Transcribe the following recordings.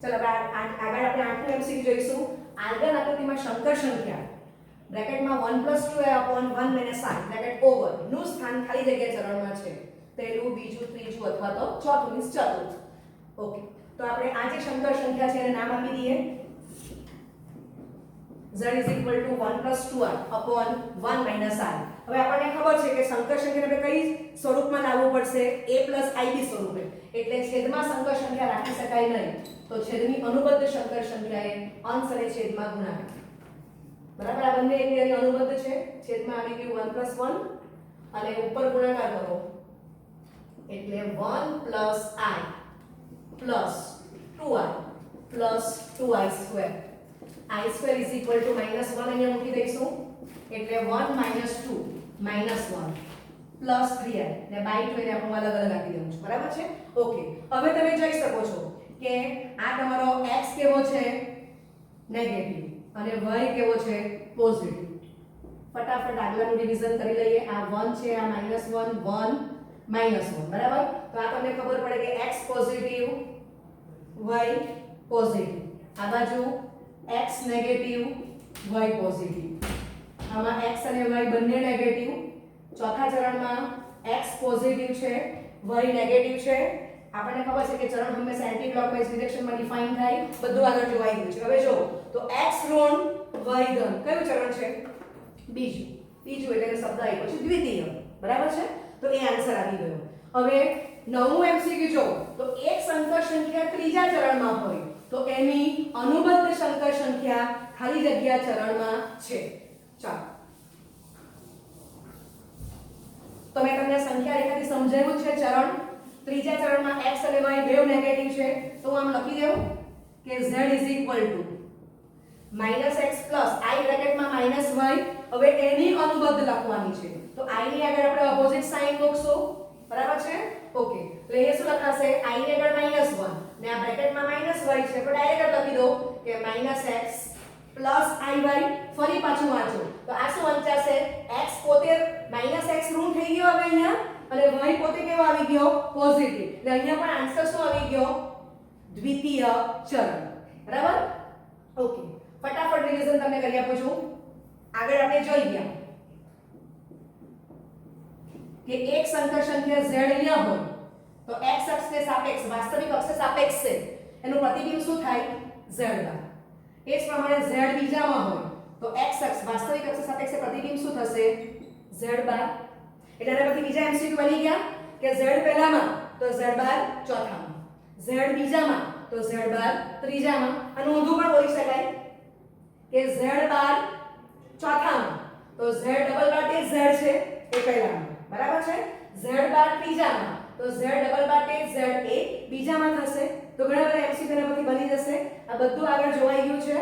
चलो આગળ આપણે 8નું MCQ જોઈશું. આગળ આકૃતિમાં શંકર સંખ્યા બ્રેકેટમાં 1 + 2 upon 1 - i બ્રેકેટ ઓવર નું સ્થાન ખાલી જગ્યા ચરણમાં છે. પહેલું, બીજું, ત્રીજું અથવા તો ચોથું મીન્સ ચતુર્થ. ઓકે, તો આપણે આ જે શંકર સંખ્યા છે એને નામ આપી દઈએ. z = 1 + 2 upon 1 - i. હવે આપણને ખબર છે કે શંકર સંખ્યાને આપણે કઈ સ્વરૂપમાં લાવવું પડશે? a + ib સ્વરૂપે. એટલે છેદમાં શંકર સંખ્યા રાખી શકાય નહીં, તો છેદની અનુબદ્ધ શંકર સંખ્યાએ અંશ અને છેદમાં ગુણાકાર. બરાબર, આ બંને એકબીજાની અનુબદ્ધ છે. છેદમાં આવી ગયું 1 + 1 અને ઉપર ગુણાકાર કરો એટલે 1 + i + 2i + 2i². i² = -1 અહીંયા મૂકી દઈશું એટલે 1 - 2 - 1 પ્લસ 3i ને બાય 2 ને આપણે અલગ અલગ આપી દઉં છું. બરાબર છે? ઓકે, હવે તમે જોઈ શકો છો કે આ તમારો x કેવો છે? નેગેટિવ અને y કેવો છે? પોઝિટિવ. ફટાફટ આગળનું રિવિઝન કરી લઈએ. આ 1 છે, આ -1 1 -1. બરાબર, તો આ તમને ખબર પડે કે x પોઝિટિવ y પોઝિટિવ. આ બાજુ x નેગેટિવ y પોઝિટિવ. આમાં x અને y બંને નેગેટિવ. ચોથા ચરણમાં x પોઝિટિવ છે, y નેગેટિવ છે. આપણને ખબર છે કે ચરણ હંમેશા એન્ટી ક્લોકવાઇઝ ડિરેક્શનમાં ડિફાઇન થાય. બધું આગળ જોવાઈ ગયું છે. હવે જો તો x ઋણ y ધન કયું ચરણ છે? બીજું. ત્રીજું એટલે કે શબ્દ આવ્યો છે દ્વિતીય. બરાબર છે? તો એ આન્સર આવી ગયો. હવે 9મું MCQ જો તો એક શંકર સંખ્યા ત્રીજા ચરણમાં હોય તો એની અનુબદ્ધ શંકર સંખ્યા ખાલી જગ્યા ચરણમાં છે. ચાલો, તો મેં તમને સંખ્યા રેખાથી સમજાવ્યું છે. ચરણ ત્રીજા ચરણમાં x અને y બેવ નેગેટિવ છે, તો હું આમ લખી દઉં કે z = -x + i બ્રેકેટમાં -y. હવે એની અનુબદ્ધ લખવાની છે, તો i ની આગળ આપણે ઓપોઝિટ સાઇન મૂકશું. બરાબર છે? ઓકે, એટલે એ શું લખાશે? i ની આગળ -1 ને આ બ્રેકેટમાં -y છે, તો ડાયરેક્ટ લખી દો કે -x + iy. ફરી પાછું વાંચો તો આ શું વંચાશે? x પોતે -x ઋણ થઈ ગયો હવે અહીંયા, અને y પોતે કેવો આવી ગયો? પોઝિટિવ. એટલે અહીંયા પણ આન્સર શું આવી ગયો? દ્વિતીય ચરણ. બરાબર? ઓકે, ફટાફટ રિવિઝન તમને કરી આપું છું. આગળ આપણે જોઈ ગયા કે એક શંકર સંખ્યા z અહીંયા હોય તો x અક્ષને સાપેક્ષ વાસ્તવિક અક્ષને સાપેક્ષ છે, એનું પ્રતિબિંબ શું થાય? z બાર. એ જ પ્રમાણે z બીજામાં હોય તો x અક્ષ વાસ્તવિક અક્ષ સાપેક્ષે પ્રતિબિંબ શું થશે? z બાર. એટલે એના પછી બીજા MCQ બની ગયા કે z પહેલામાં તો z બાર ચોથામાં, z બીજામાં તો z બાર ત્રીજામાં, અને ઊંધું પણ બોલી શકાય કે z બાર ચોથામાં તો z ડબલ બાર તે z છે એ પહેલામાં. બરાબર છે? z બાર ત્રીજામાં તો z ડબલ બાર તે z એ બીજામાં થશે. તો ઘણા બધા MCQ એના પરથી બની જશે. આ બધું આગળ જોવાઈ ગયું છે.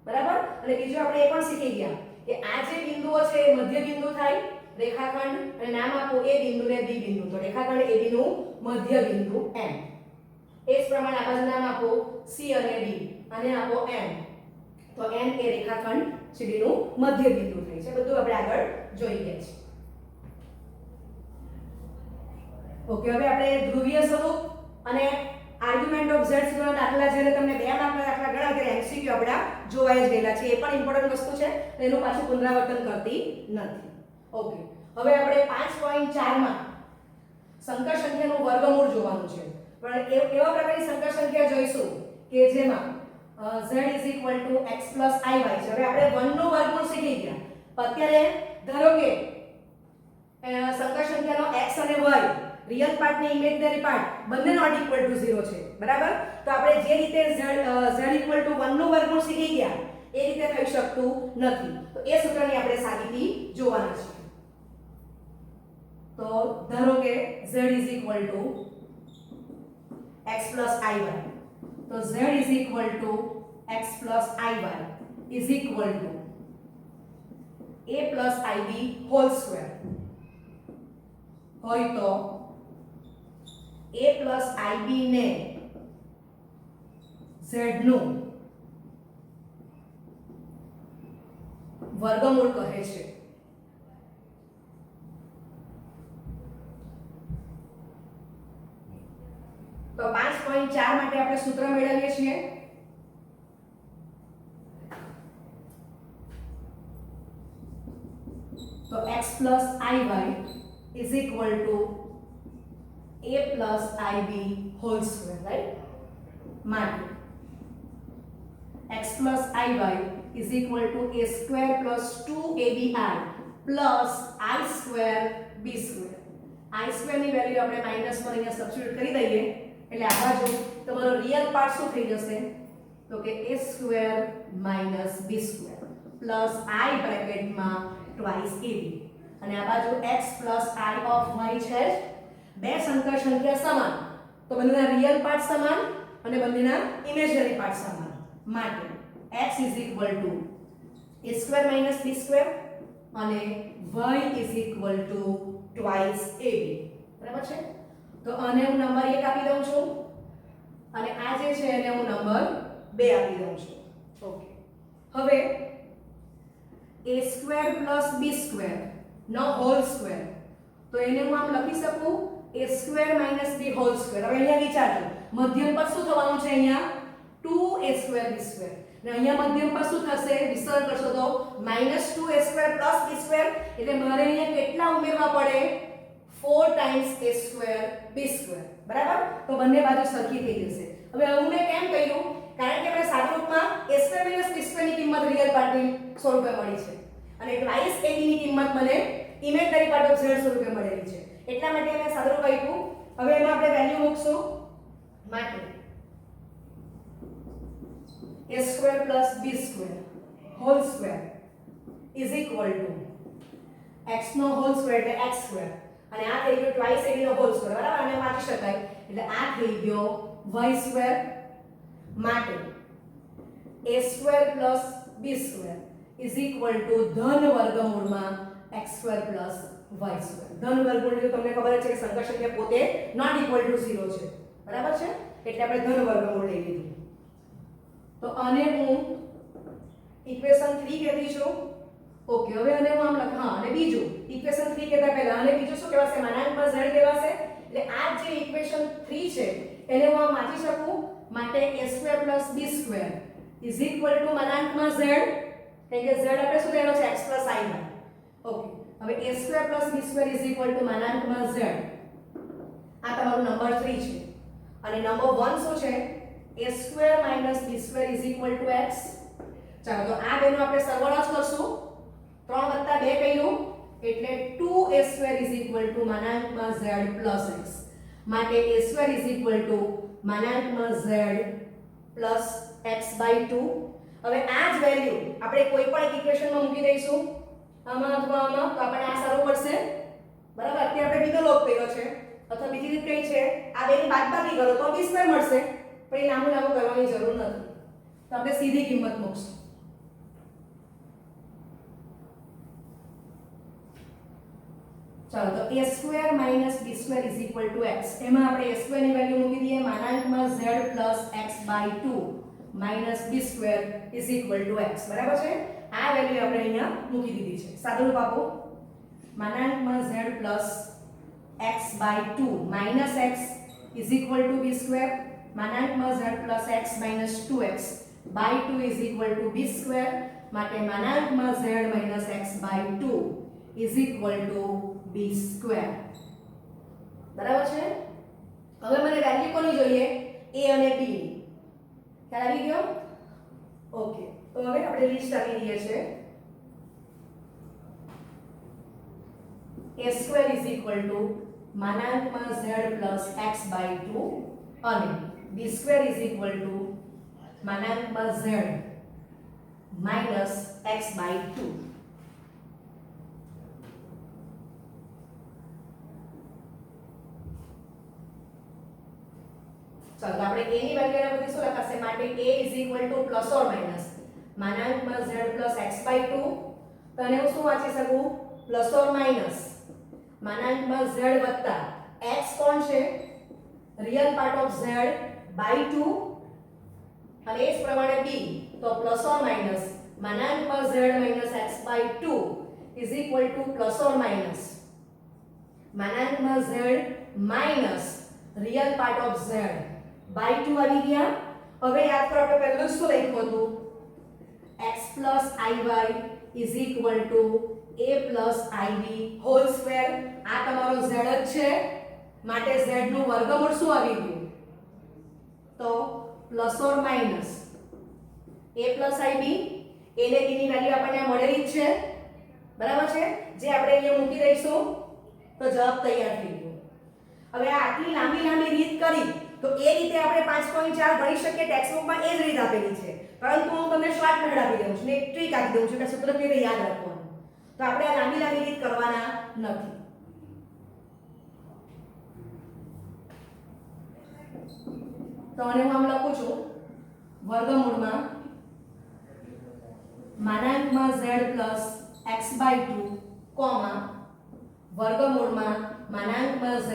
બરાબર? અને બીજું આપણે એ પણ શીખી ગયા કે આ જે બિંદુઓ છે એ મધ્ય બિંદુ થાય રેખાખંડ, અને નામ આપો A બિંદુ ને B બિંદુ. તો રેખાખંડ AB નું મધ્ય બિંદુ M. એ જ પ્રમાણે આ બાજુ નામ આપો C અને D અને આપો M. તો M એ રેખાખંડ CD નું મધ્ય બિંદુ થાય છે. બધું આપણે આગળ જોઈ ગયા છે. ઓકે, હવે આપણે ધ્રુવીય સ્વરૂપ અને આર્ગ્યુમેન્ટ ઓફ z ના દાખલા જ્યારે તમને 2 માર્કના દાખલા ગણા ત્યારે MCQ આપડા જોવાઈ જ ગયેલા છે. એ પણ ઇમ્પોર્ટન્ટ વસ્તુ છે, એનું પાછું પુનરાવર્તન કરતી નથી. ઓકે, હવે આપણે 5.4 માં શંકર સંખ્યાનું વર્ગમૂળ જોવાનું છે. પણ એવા પ્રકારની શંકર સંખ્યા જોઈશું કે જેમાં z = x + iy છે. હવે આપણે 1 નું વર્ગમૂળ શીખી ગયા. અત્યારે ધારો કે શંકર સંખ્યાનો x અને y રિયલ પાર્ટ ને ઇમેજનરી પાર્ટ બંને નોટ ઇક્વલ ટુ 0 છે. બરાબર? તો આપણે જે રીતે z = 1 નું વર્ગમૂળ શીખી ગયા એ રીતે થઈ શકતું નથી. તો એ સૂત્રની આપણે સાબિતી જોવાના છે. તો ધારો કે z = x + iy. તો z = x + iy = a + ib whole square હોય તો a + ib ને z નું વર્ગમૂળ કહે છે. તો 5.4 4 માટે આપણે સૂત્ર મેળવીએ છીએ તો x plus iy is equal to a plus ib whole square, right? માટે x plus iy is equal to a square plus 2abi plus I square b square. I square ની વેલ્યુ આપણે માઈનસ માં અહીંયા substitute કરી દઈએ એટલે આ બાજુ તમારો રિયલ પાર્ટ શું થઈ જશે તો કે a square minus b square plus I બ્રેકેટમાં twice ab અને આ બાજુ x plus I of y છે બે સંકર સંખ્યા સમાન તો બંનેના રિયલ પાર્ટ સમાન અને બંનેના ઇમેજનરી પાર્ટ સમાન માટે x is equal to a square minus b square અને y is equal to twice ab બરાબર છે તો આને હું નંબર 1 આપી દઉં છું અને આ જે છે એને હું નંબર 2 આપી દઉં છું ઓકે હવે a square plus b square no whole square તો એને હું આમ લખી શકું a square minus b whole square હવે અહીંયા વિચારજો મધ્યમ પર શું થવાનું છે અહીંયા 2a square b square ને અહીંયા મધ્યમ પર શું થશે વિસ્તરણ કરશો તો -2a square plus b square એટલે મારે અહીંયા કેટલા ઉમેરવા પડે 4 times a square b square બરાબર તો બંને બાજુ સરખી થઈ જશે હવે હું મેં કેમ કહ્યું કારણ કે આપણે સાદુરૂપમાં a square minus b square ની કિંમત રિયલ પાર્ટની સ્વરૂપે મળી છે અને twice ab ની કિંમત મને ઇમેજનરી પાર્ટ ઓફ z સ્વરૂપે મળેલી છે એટલા માટે મેં સાદુરૂપ આપ્યું હવે એમાં આપણે વેલ્યુ મૂકશું માટે a square plus b square whole square is equal to x no whole square એટલે x square અને આ થઈ ગયો twice ab નો whole square બરાબર આને વાંચી શકાય એટલે આ થઈ ગયો y square માટે a square plus b square is equal to ધન વર્ગમૂળમાં x square plus y square ધન વર્ગમૂળ એટલે તમને ખબર છે કે સંકર સંખ્યા પોતે નોટ ઇક્વલ ટુ 0 છે બરાબર છે એટલે આપણે ધન વર્ગમૂળ લઈ લીધું તો આને હું ઇક્વેશન 3 કહેતી છું ઓકે હવે આને હું આમ લખ હા અને બીજું ઇક્વેશન 3 કહેતા પહેલા આને બીજું શું કહેવાશે માનાંકમાં z કહેવાશે એટલે આ જે ઇક્વેશન 3 છે એને હું આમ વાંચી શકું માટે a square plus b square is equal to માનાંકમાં z એટલે કે z આપણે શું લેવાનો છે x plus i ઓકે હવે a square plus b square is equal to માનાંકમાં z આ તમારો નંબર 3 છે અને નંબર 1 શું છે a square minus b square is equal to x ચાલો તો આ બેનો આપણે સરવાળો જ કરશું 3 + 2 કર્યું એટલે 2a square is equal to માનાંકમાં z plus x માટે a square is equal to માનાંકમાં z plus x by 2 હવે આ જ વેલ્યુ આપણે કોઈ પણ ઇક્વેશનમાં મૂકી દઈશું આમાં અથવા આમાં તો આપણે આ સારું પડશે બરાબર અત્યારે આપણે બીજો લોપ કર્યો છે અથવા બીજી રીત કઈ છે આ બેની બાદબાકી કરો તો b સ્ક્વેર મળશે પણ એ લાંબુ લાંબુ કરવાની જરૂર નથી તો આપણે સીધી કિંમત મૂકશું ચાલો તો a square minus b square is equal to x એમાં આપણે a square ની વેલ્યુ મૂકી દઈએ માનાંકમાં z plus x by 2 minus b square is equal to x બરાબર છે આ વેલ્યુ આપણે અહીંયા મૂકી દીધી છે સાદુરૂપ આપો માનાંકમાં z plus x by 2 minus x is equal to b square માનાંકમાં z plus x minus 2x by 2 is equal to b square માટે માનાંકમાં z minus x by 2 is equal to b square બરાબર છે હવે મને value કોની જોઈએ a અને b ખ્યાલ આવી ગયો ઓકે તો હવે આપણે લિસ્ટ આપી દઈએ છે a square is equal to માનાંકમાં z plus x by 2 અને b square is equal to માનાંકમાં z minus x by 2 ચાલો આપણે a ની વેલ્યુ બધી શું લખાશે માટે a is equal to plus or minus માનાંકમાં z plus x by 2 તો આને હું શું વાંચી શકું plus or minus માનાંકમાં z વત્તા x કોણ છે real part of z by 2 અને એ જ પ્રમાણે b તો plus or minus માનાંકમાં z minus x by 2 is equal to plus or minus માનાંકમાં z minus real part of z by 2 આવી ગયા. હવે યાદ કરો આપણે પહેલું શું લખ્યું હતું? x iy is equal to a plus ib whole square. આ તમારો z જ છે માટે z નું વર્ગમૂળ શું આવી ગયું? તો plus or minus a plus ib. a ને b ની વેલ્યુ આપણને મળેલી જ છે, બરાબર છે, જે આપણે અહીંયા મૂકી દઈશું તો જવાબ તૈયાર થઈ ગયો. હવે આ આટલી લાંબી રીત કરી તો એ રીતે આપણે 5.4 ગણી શકીએ. ટેક્સ્ટબુકમાં એ જ રીત આપેલી છે, પરંતુ હું તમને શોર્ટ મેથડ આપી દઉં છું ને એક ટ્રીક આપી દઉં છું કે સૂત્ર કેવી રીતે યાદ રાખવાનું. તો આપણે આ લાંબી રીત કરવાના નથી. તો આને હું આમ લખું છું વર્ગમૂળમાં માનાંકમાં z પ્લસ x/2 કોમા વર્ગમૂળમાં માનાંકમાં z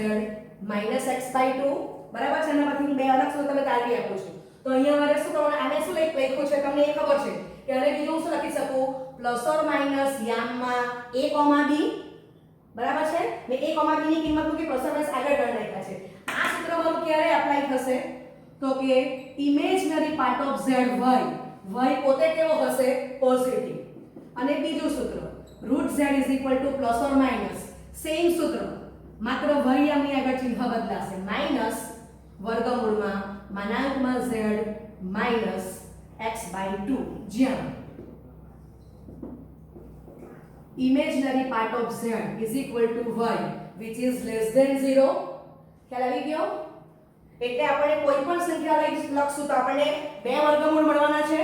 માઈનસ x/2. બરાબર છે. અને પછી બે અલગ સૂત્ર તમે તારવી આપો છો. તો અહીંયા મારે શું કરવાનું? આને શું લખ્યું છે તમને એ ખબર છે કે આને બીજું શું લખી શકું? પ્લસ ઓર માઈનસ યામમાં a, b. બરાબર છે. મે a, b ની કિંમત મૂકી પ્લસ ઓર માઈનસ આગળ ગણ નાખ્યા છે. આ સૂત્ર મારું ક્યારે એપ્લાય થશે? તો કે imaginary part of z y પોતે કેવો હશે? પોઝિટિવ. અને બીજું સૂત્ર √z plus or minus same સૂત્ર, માત્ર y આમની આગળ ચિહ્ન બદલાશે. માઈનસ વર્ગમૂળમાં માનાંકમાં z માઈનસ x/2 જ્યાં imaginary part of z is equal to y which is less than 0. ખ્યાલ આવી ગયો? એટલે આપણે કોઈ પણ સંખ્યા લખશું તો આપણને બે વર્ગમૂળ મળવાના છે.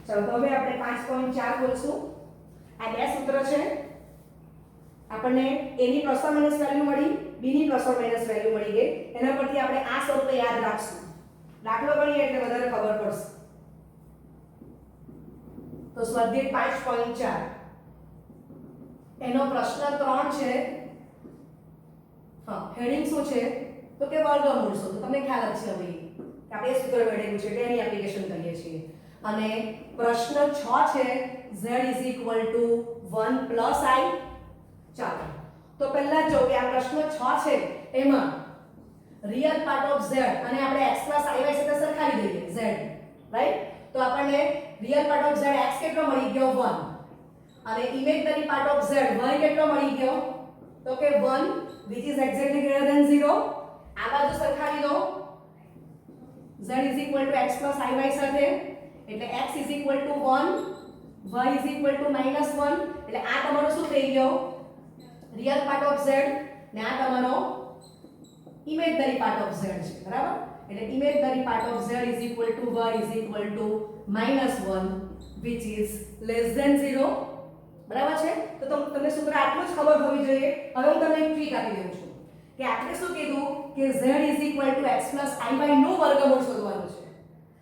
ચાલો હવે આપણે 5.4 બોલશું. આ બે સૂત્ર છે. આપણને a ની પ્લસ ઓર માઈનસ વેલ્યુ મળી, b ની પ્લસ ઓર માઈનસ વેલ્યુ મળી ગઈ. એના પરથી આપણે આ સ્વરૂપે યાદ રાખશું. દાખલો ગણીએ એટલે વધારે ખબર પડશે. તો સ્વાધ્યાય 5.4 એનો પ્રશ્ન 3 છે. હા, હેડિંગ શું છે? તો કે વર્ગમૂળ શું? તો તમને ખ્યાલ જ છે હવે કે આપણે સૂત્ર મેળવ્યું છે એટલે એની એપ્લિકેશન કરીએ છીએ. અને પ્રશ્ન 6 છે z = 1 + i. ચાલો તો પહેલા જો કે આ પ્રશ્ન 6 છે એમાં રિયલ પાર્ટ ઓફ z અને આપણે x + iy સાથે સરખાવી દઈએ z, રાઈટ? તો આપણને real part of z x કેટલો મળી ગયો? 1. અને imaginary part of z y કેટલો મળી ગયો? તો કે 1 which is exactly greater than 0. આ બાજુ સરખાવી દો z = x + iy સાથે, એટલે x = 1 y = -1. એટલે આ તમારો શું થઈ ગયો? રિયલ પાર્ટ ઓફ z ને આ તમારો ઇમેજનરી પાર્ટ ઓફ z છે, બરાબર? એટલે imaginary part of z = y = -1 which is less than 0. બરાબર છે? તો તમને સૂત્ર આટલું જ ખબર હોવી જોઈએ. હવે હું તમને એક ટ્રીક આપી દઉં છું કે આપણે શું કીધું કે z = x + iy નું વર્ગમૂળ શોધવાનું છે.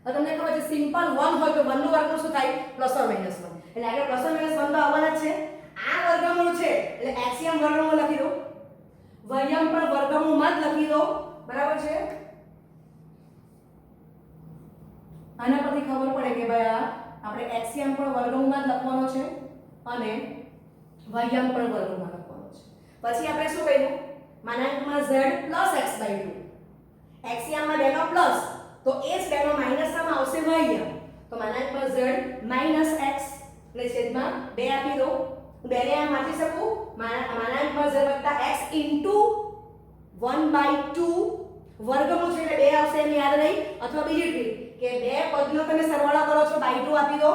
હવે તમને ખબર છે સિમ્પલ 1 હોય તો 1 નું વર્ગમૂળ શું થાય? +- 1. એટલે આગળ +- 1 તો આવવાના છે. આ વર્ગમૂળ છે એટલે એક્સિયમ વર્ગમૂળ લખી દો, વાયમ પણ વર્ગમૂળમાં જ લખી દો. બરાબર છે? આના પરથી ખબર પડે કે ભાઈ આપણે એક્સિયમ પણ વર્ગમૂળમાં જ લખવાનો છે અને વાયમ પણ વર્ગમૂળમાં લખવાનો છે. પછી આપણે શું કર્યું? માનાંકમાં z + x/2. એક્સિયમમાં બેનો પ્લસ તો એ જ બેનો માઈનસ આમાં આવશે વાયમ. તો માનાંકમાં z - x એટલે છેદમાં 2 આપી દો. 2 ને આમ વાંચી શકું માનાંકમાં z + x * 1/2 વર્ગમૂળ છે એટલે 2 આવશે એમ યાદ રહી. અથવા બીજી ટ્રીક કે બે પદનો તમે સરવાળો કરો છો / 2 આપી દો.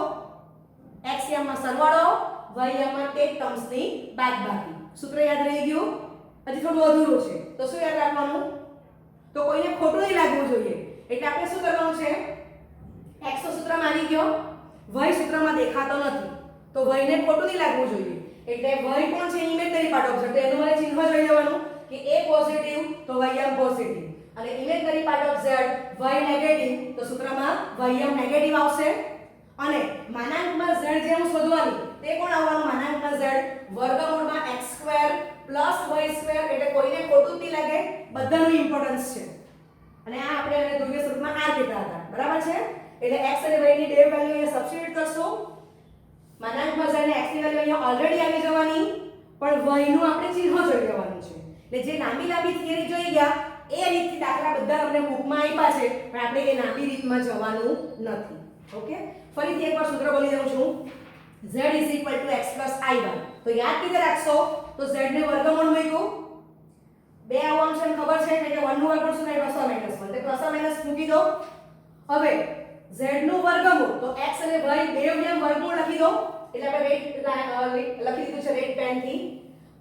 એક્સિયમમાં સરવાળો, વાયમમાં તે ટર્મ્સની બાદબાકી. સૂત્ર યાદ રહી ગયું? હજી થોડું અધૂરું છે તો શું યાદ રાખવાનું? તો કોઈને ખોટું નહીં લાગવું જોઈએ એટલે આપણે શું કરવાનું છે? x તો સૂત્રમાં આવી ગયો, y સૂત્રમાં દેખાતો નથી તો y ને ખોટું નહીં લાગવું જોઈએ. એટલે y કોણ છે? Imaginary part of z. તો એનું મને ચિહ્ન જોઈ લેવાનું કે a પોઝિટિવ તો ym પોઝિટિવ, અને imaginary part of z y negative તો સૂત્રમાં ym નેગેટિવ આવશે. અને માનાંકમાં z જે હું શોધવાની તે કોણ આવવાનું? માનાંકમાં z વર્ગમૂળમાં x² + y² એટલે કોઈને ખોટું નહીં લાગે, બધાનું ઇમ્પોર્ટન્સ છે. અને આ આપણે એને ધ્રુવીય સ્વરૂપમાં r કહેતા હતા. બરાબર છે? એટલે x અને y ની બે વેલ્યુ અહીંયા સબસ્ટિટ્યુટ કરશો માનાંકમાં z ને x ની વેલ્યુ અહીંયા ઓલરેડી આવી જવાની, પણ y નું આપણે ચિહ્ન જોઈ લેવાનું છે. એટલે જે લાંબી લાંબી થિયરી જોઈ ગયા એ રીતથી દાખલા બધા તમને બુકમાં આપ્યા છે, પણ આપણે એ લાંબી રીતમાં જવાનું નથી. ઓકે, ફરીથી એકવાર સૂત્ર બોલી દઉં છું. z = x + i1. તો યાદ કીધે રાખશો તો z ને વર્ગમૂળ મૂક્યું, બે આવું છે ખબર છે કે 1 નું વર્ગમૂળ શું થાય +- -1, તો +- મૂકી દો. હવે z નું વર્ગમૂળ તો x અને y બેવનું વર્ગમૂળ લખી દો, એટલે આપણે વેઇટ લખી દીધું છે વેઇટ પેન થી.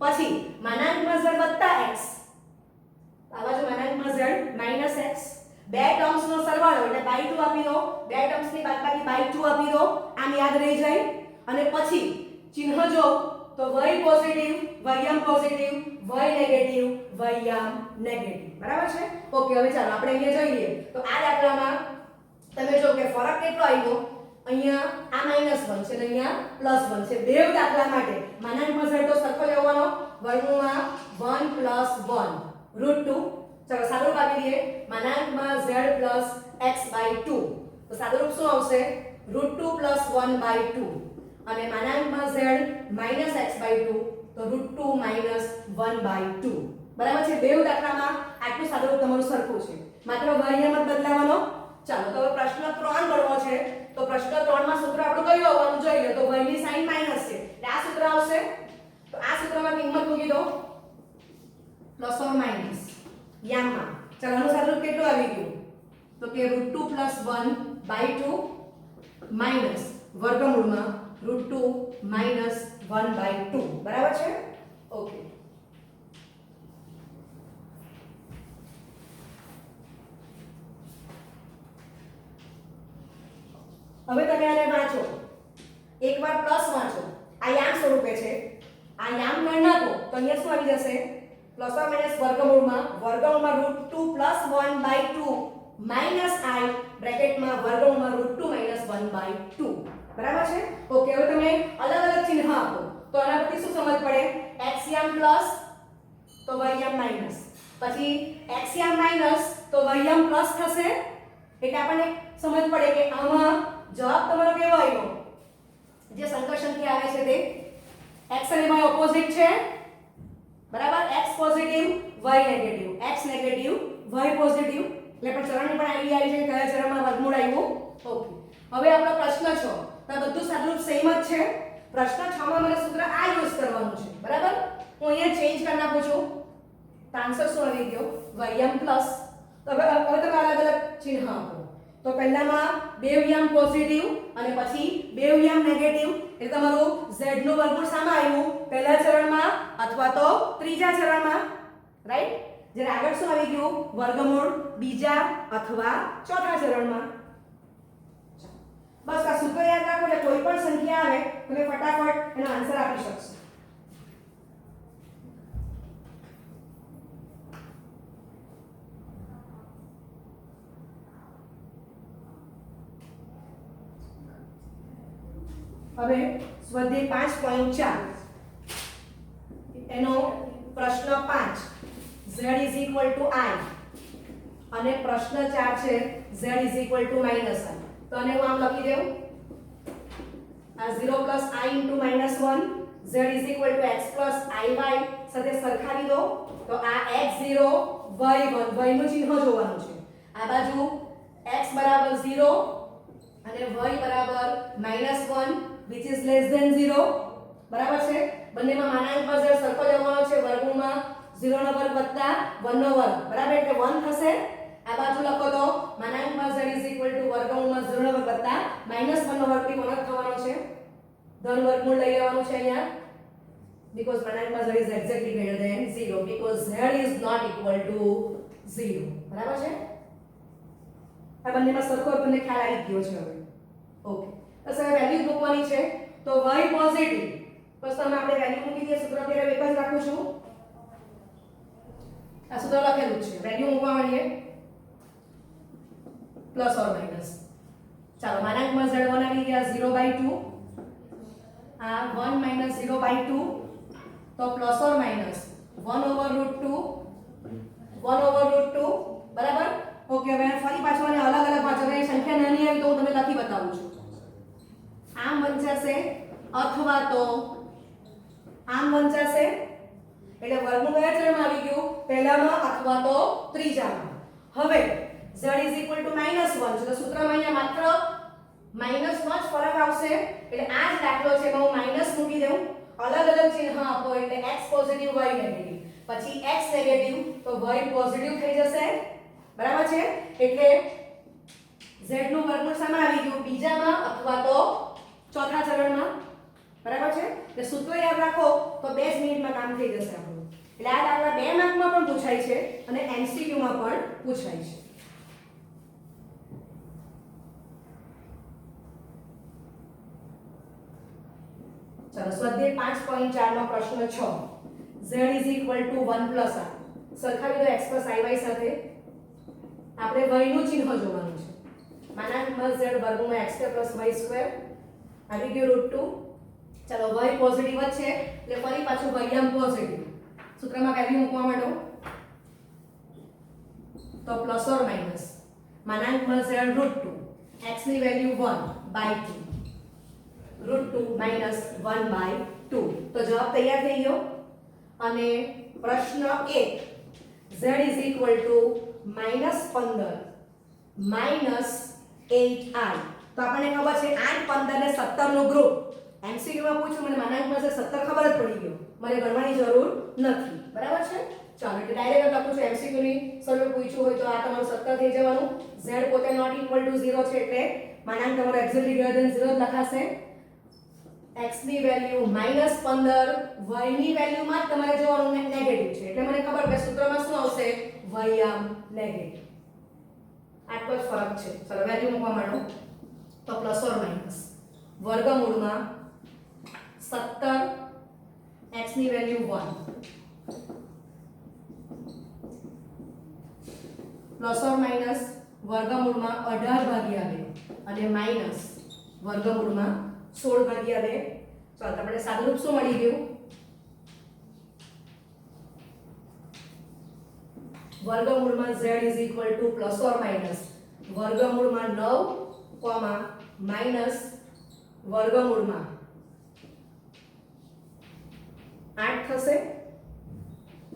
પછી માનાંકમાં z + x, આ બાજુ માનાંકમાં z - x, બે ટર્મ્સ નો સરવાળો એટલે /2 આપી દો, બે ટર્મ્સ ની બાદબાકી /2 આપી દો, આમ યાદ રહી જાય. અને પછી ચિહ્ન જો તો y positive, y positive, y negative, y negative. બરાબર છે? ઓકે, હવે ચાલો આપણે અહીંયા જોઈ લઈએ. તો આ દાખલામાં તમે જો કે ફરક કેટલો આવ્યો, અહીંયા આ -1 છે અને અહીંયા +1 છે. બેવ દાખલા માટે માનાંકમાં z તો સરખો લેવાનો, વર્ગમૂળમાં 1 + 1 √2. ચાલો સાદુરૂપ આપી દઈએ, માનાંકમાં z + x/2, તો સાદુરૂપ શું આવશે √2 + 1/2, અને માનાંકમાં z - x/2, તો √2 - 1/2. બરાબર છે? બેવ દાખલામાં આટલું સાદુરૂપ તમારું સરખું છે, માત્ર y મત બદલાવાનો. ચાલો તો હવે પ્રશ્ન 3 ગણવો છે, તો પ્રશ્ન 3 માં સૂત્ર આપણું કયું આવવાનું જોઈએ, તો y ની સાઈન માઈનસ છે એટલે આ સૂત્ર આવશે. તો આ સૂત્રમાં કિંમત મૂકી દો ± યામમાં. ચાલો આનું સાદુરૂપ કેટલું આવી ગયું, તો કે √2 + 1/2 માઈનસ વર્ગમૂળમાં √2 - 1/2. બરાબર છે? ઓકે, હવે તમે આને વાંચો, એકવાર પ્લસ વાંચો, આ યામ સ્વરૂપે છે, આ યામ ગણ નાખો તો અહીંયા શું આવી જશે ± વર્ગમૂળમાં √2 + 1/2 - i બ્રેકેટમાં વર્ગમૂળમાં √2 - 1/2. બરાબર છે? ઓકે, હવે તમે અલગ અલગ ચિહ્ન આપો તો આના પરથી શું સમજ પડે, x યામ પ્લસ તો y યામ માઈનસ, પછી x યામ માઈનસ તો y યામ પ્લસ થશે, એટલે આપણને સમજ પડે કે આમાં જવાબ તમારો કેવો આવ્યો, જે સંકર સંખ્યા આવે છે તે x અને y ઓપોઝિટ છે. બરાબર? x positive, y negative, x negative, y positive, એટલે પણ ચરણની પણ આઈડિયા આવી છે કયા ચરણમાં વર્ગમૂળ આવ્યું. ઓકે, હવે આપણો પ્રશ્ન 6, તો આ બધું સાદુરૂપ સેમ જ છે. પ્રશ્ન 6 માં મને સૂત્ર આ યુઝ કરવાનું છે. બરાબર? હું અહીંયા ચેન્જ કરી નાખું છું, તો આન્સર શું આવી ગયો y m પ્લસ. તો હવે તમે અલગ અલગ ચિહ્ન આપો, તો પહેલામાં બેવયામ પોઝિટિવ અને પછી બેવયામ નેગેટિવ, એટલે તમારું z નું વર્ગમૂળ સામા આવ્યું, પહેલા ચરણમાં અથવા તો ત્રીજા ચરણમાં. રાઈટ? જ્યારે આગળ શું આવી ગયું, વર્ગમૂળ બીજા અથવા ચોથા ચરણમાં. બસ આ સૂત્ર યાદ રાખો એટલે કોઈ પણ સંખ્યા આવે તમે ફટાફટ એનો આન્સર આપી શકશો. હવે સ્વાધ્યાય 5.4 એનો પ્રશ્ન 5 z = i અને પ્રશ્ન 4 છે z = -i. તો આને હું આમ લખી દઉં, આ 0 + i * -1 z = x + iy સાથે સરખાવી દો, તો આ x0 y1, y નું ચિહ્ન જોવાનું છે. આ બાજુ x = 0 અને y = -1 which is less than 0. બરાબર છે? બંનેમાં માનાંકમાં z સરખો લેવાનો છે, વર્ગમૂળમાં 0 નો વર્ગ વત્તા 1 નો વર્ગ. બરાબર? એટલે 1 થશે. આ બાજુ લખો તો માનાંકમાં z = વર્ગમૂળમાં 0 નો વર્ગ વત્તા -1 નો વર્ગ થી 1 થવાનો છે. ધન વર્ગમૂળ લઈ લેવાનું છે અહીંયા, because માનાંકમાં z is exactly greater than 0 because z is not equal to 0. બરાબર છે? આ બંનેમાં સરખો તમને ખ્યાલ આવી ગયો છે હવે. ઓકે, તો હવે વેલ્યુ મૂકવાની છે, તો y પોઝિટિવ, બસ તમે આપણે વેલ્યુ મૂકી દઈએ. સૂત્ર અત્યારે એક જ રાખું છું, આ સૂત્ર લખેલું છે, વેલ્યુ મૂકવા માંડીએ પ્લસ ઓર માઈનસ. ચાલો માનાંકમાં z1 આવી ગયા 0/2, આ 1 - 0/2, તો પ્લસ ઓર માઈનસ 1/√2 1/√2. બરાબર? ઓકે, હવે ફરી પાછું આને અલગ અલગ વાંચો, હવે સંખ્યા નાની આવી તો હું તમને લખી બતાવું છું. આમ વંચાશે અથવા તો આમ વંચાશે એટલે વર્ગનું કયા ચલમાં આવી ગયું પહેલામાં અથવા તો ત્રીજામાં. હવે z = -1 તો સૂત્રમાં અહીંયા માત્ર -1 જ ફરક આવશે એટલે આ જ દાખલો છે એમાં હું માઈનસ મૂકી દઉં અલગ અલગ ચિહ્ન આપો એટલે x પોઝિટિવ y નેગેટિવ પછી x નેગેટિવ તો y પોઝિટિવ થઈ જશે બરાબર છે એટલે z નું વર્ગમૂળ શામાં આવી ગયું બીજામાં અથવા તો ચોથા ચરણમાં બરાબર છે એટલે સૂત્ર યાદ રાખો તો 2 જ મિનિટમાં કામ થઈ જશે આપણું એટલે આ દાખલા 2 માર્કમાં પણ પૂછાય છે અને MCQ માં પણ પૂછાય છે. चलो स्वाध्याय 5.4 નો પ્રશ્ન 6 z = 1 + r સરખાવી દો x + iy સાથે આપણે y નું ચિહ્ન જોવાનું છે માનાંકમાં z વર્ગમૂળ x² + y² આવી ગયું √2 ચલો y પોઝિટિવ જ છે એટલે ફરી પાછું y આમ પોઝિટિવ સૂત્રમાં વેલ્યુ મૂકવા માંડો તો પ્લસ ઓર માઈનસ માનાંકમાં z √2 x ની વેલ્યુ 1/2 √2 - 1/2 તો જવાબ તૈયાર થઈ ગયો અને પ્રશ્ન 1 z = -15 - 8i તો આપણને ખબર છે 8 15 ને 17 નો ગ્રુપ MCQ માં પૂછ્યું મને માનાંકમાં છે 17 ખબર જ પડી ગયો મને ગણવાની જરૂર નથી બરાબર છે ચાલો એટલે ડાયરેક્ટ લખું છું MCQ ની સોલ્વ પૂછ્યું હોય તો આ તમારું 17 થઈ જવાનું z પોતે નોટ ઇક્વલ ટુ 0 છે એટલે માનાંક તમારો એક્ઝેક્ટલી ગ્રેટર ધેન 0 લખાશે x ની વેલ્યુ -15 y ની વેલ્યુ માં તમારે જોવાનું નેગેટિવ છે એટલે મને ખબર કે સૂત્રમાં શું આવશે y આમ નેગેટિવ આટલો જ ફરક છે ચલો વેલ્યુ મૂકવા માંડો તો પ્લસ ઓર માઈનસ વર્ગમૂળમાં 17 x ની વેલ્યુ 1 પ્લસ ઓર માઈનસ વર્ગમૂળમાં 18/2 અને માઈનસ વર્ગમૂળમાં 16/2 ચાલો આપણે સાદુરૂપ શું મળી ગયું વર્ગમૂળમાં z = પ્લસ ઓર માઈનસ વર્ગમૂળમાં 9, માઈનસ વર્ગમૂળમાં 8 થશે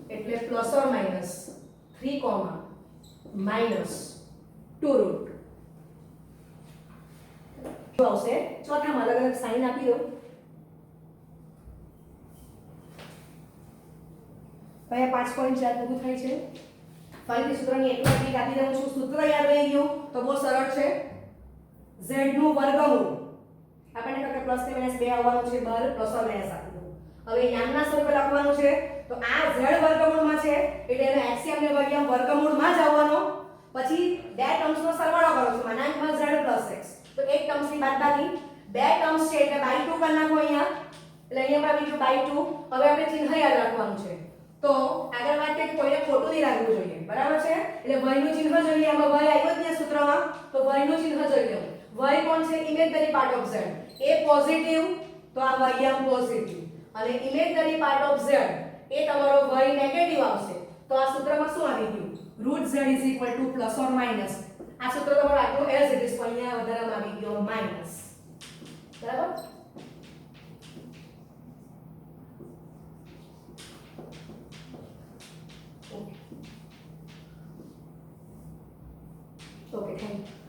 એટલે પ્લસ ઓર માઈનસ 3, માઈનસ 2√2 આવશે ચોથામાં અલગ અલગ સાઈન આપી દો કયા 5.4 પૂરું થાય છે ફરીથી સૂત્રની એકલા ટ્રીક આપી દઉં છું સૂત્ર યાદ રહી ગયું તો બહુ સરળ છે z નું વર્ગમૂળ આપણને કહે કે પ્લસ ને માઈનસ 2 આવવાનું છે બહાર પ્લસ ઓર માઈનસ આપી દો હવે યામના સ્વરૂપે લખવાનું છે તો આ z વર્ગમૂળમાં છે એટલે એનો LCM ને વર્ગમૂળ વર્ગમૂળમાં જ આવવાનો પછી બે ટર્મ્સનો સરવાળો કરો છો માનાંકમાં z + x તો એક ટર્મ્સ ની બાદબાકી બે ટર્મ્સ છે એટલે બાય 2 કરી નાખો અહીંયા એટલે અહીંયા આવી ગયું બાય 2 હવે આપણે ચિહ્ન યાદ રાખવાનું છે તો આગળ વાત કરીએ કે કોઈને ખોટું નહીં લાગવું જોઈએ બરાબર છે એટલે y નું ચિહ્ન જોઈએ આમાં y આવ્યો જ ને સૂત્રમાં તો y નું ચિહ્ન જોઈ લો y કોણ છે imaginary part of z A positive તો આ y આમ પોઝિટિવ અને ઇમેજનરી પાર્ટ ઓફ z એ તમારો y નેગેટિવ આવશે તો આ સૂત્રમાં શું આવી ગયું √z = પ્લસ ઓર માઈનસ આ સૂત્ર તમારું આટલું એઝ ઇટ ઇઝ પણ અહીંયા વધારામાં આવી ગયો માઈનસ બરાબર ઓકે થેન્ક યુ